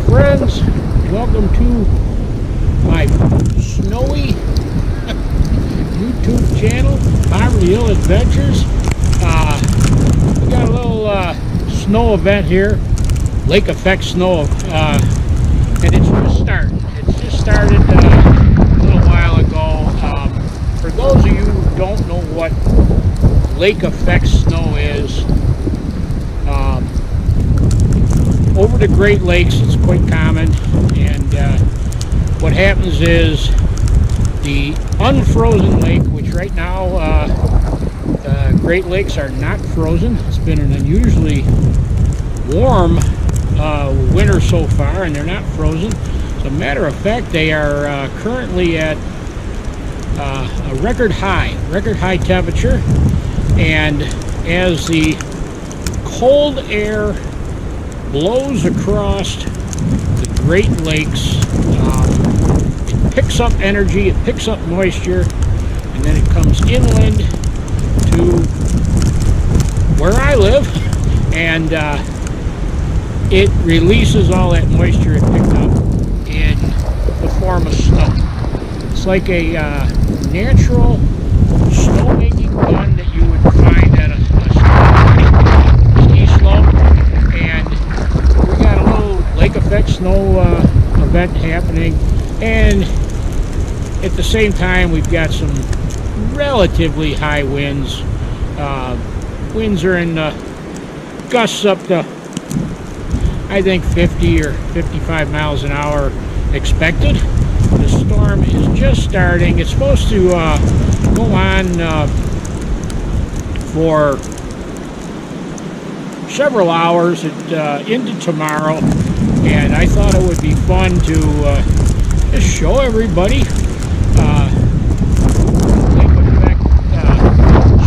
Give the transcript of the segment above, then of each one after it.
friends, welcome to my snowy YouTube channel, Poverty Hill Adventures. We got a little snow event here, lake effect snow, and it's just starting. It's just started a little while ago. For those of you who don't know what lake effect snow is, over the Great Lakes it's quite common, and what happens is the unfrozen lake, which right now Great Lakes are not frozen. It's been an unusually warm winter so far, and they're not frozen. As a matter of fact, they are currently at a record high temperature, and as the cold air blows across the Great Lakes, it picks up energy, it picks up moisture, and then it comes inland to where I live, and it releases all that moisture it picked up in the form of snow. It's like a natural snowmaking gun that you would find at a ski slope, and we got a little lake effect snow event happening, and at the same time we've got some relatively high winds. Winds are in gusts up to, I think, 50 or 55 miles an hour expected. The storm is just starting. It's supposed to go on for several hours into tomorrow, and I thought it would be fun to just show everybody lake effect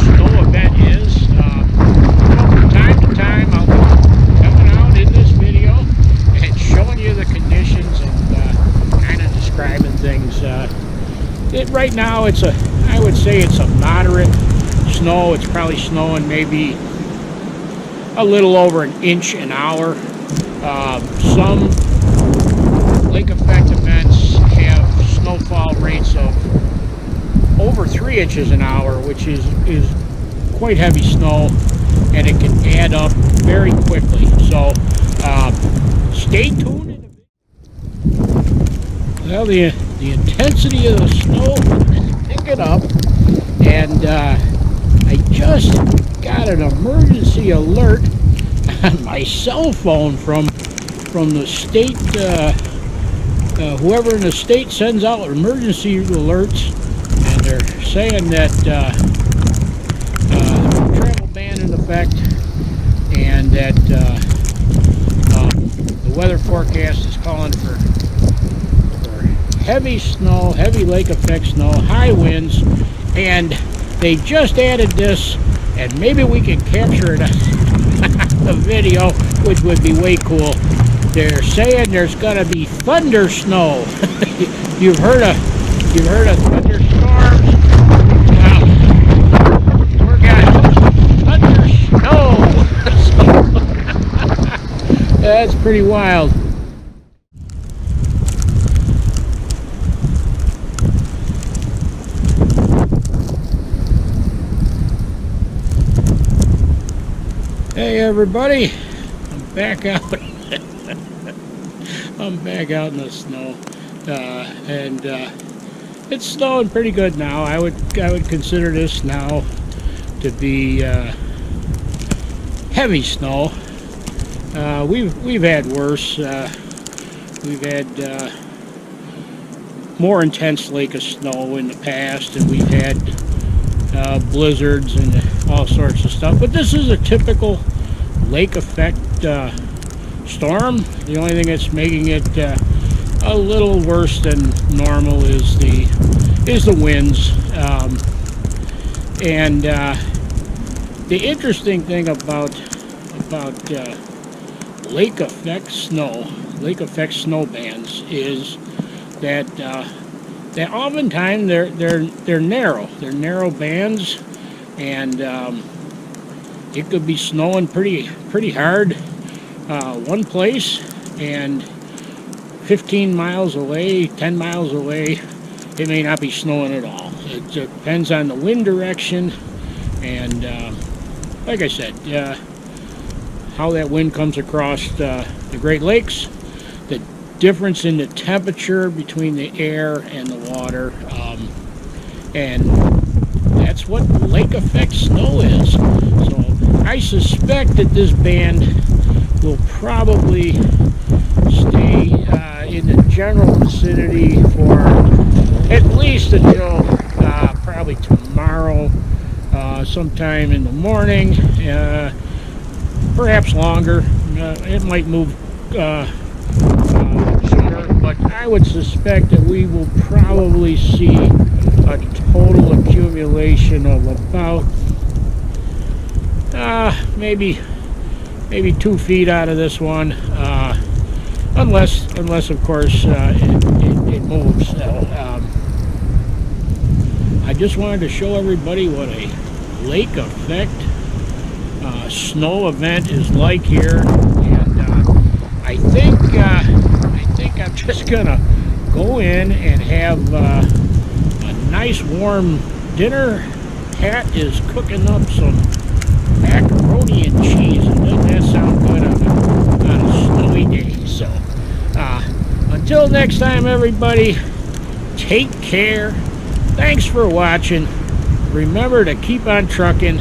snow event is. From time to time I'll be coming out in this video and showing you the conditions and kind of describing things. Right now I would say it's a moderate snow. It's probably snowing maybe a little over an inch an hour. Some lake effect events have snowfall rates of over 3 inches an hour, which is quite heavy snow, and it can add up very quickly. So stay tuned. Well, the intensity of the snow is picking up, and I just got an emergency alert on my cell phone from the state. Whoever in the state sends out emergency alerts, and they're saying that travel ban in effect, and that the weather forecast is calling for heavy snow, heavy lake effect snow, high winds, and they just added this, and maybe we can capture it on the video, which would be way cool. They're saying there's gonna be thunder snow. You've heard of thunderstorms? Well, we're got thunder snow. That's pretty wild. Hey everybody, I'm back out. I'm back out in the snow, and it's snowing pretty good now. I would consider this now to be heavy snow. We've had worse. We've had more intense lake of snow in the past, and we've had blizzards and all sorts of stuff. But this is a typical lake effect storm. The only thing that's making it a little worse than normal is the winds. And the interesting thing about lake effect snow bands is that oftentimes they're narrow bands, and it could be snowing pretty hard one place, and 15 miles away, 10 miles away, it may not be snowing at all. It depends on the wind direction, and like I said, how that wind comes across the Great Lakes, the difference in the temperature between the air and the water, and that's what lake effect snow is. So I suspect that this band will probably stay in the general vicinity for at least until probably tomorrow, sometime in the morning, perhaps longer. It might move sooner, but I would suspect that we will probably see a total accumulation of about maybe 2 feet out of this one, unless of course it moves. I just wanted to show everybody what a lake effect snow event is like here, and I think I'm just gonna go in and have a nice warm dinner. Pat is cooking up some macaroni and cheese, and doesn't that sound good on a snowy day? So until next time, everybody, take care. Thanks for watching. Remember to keep on trucking.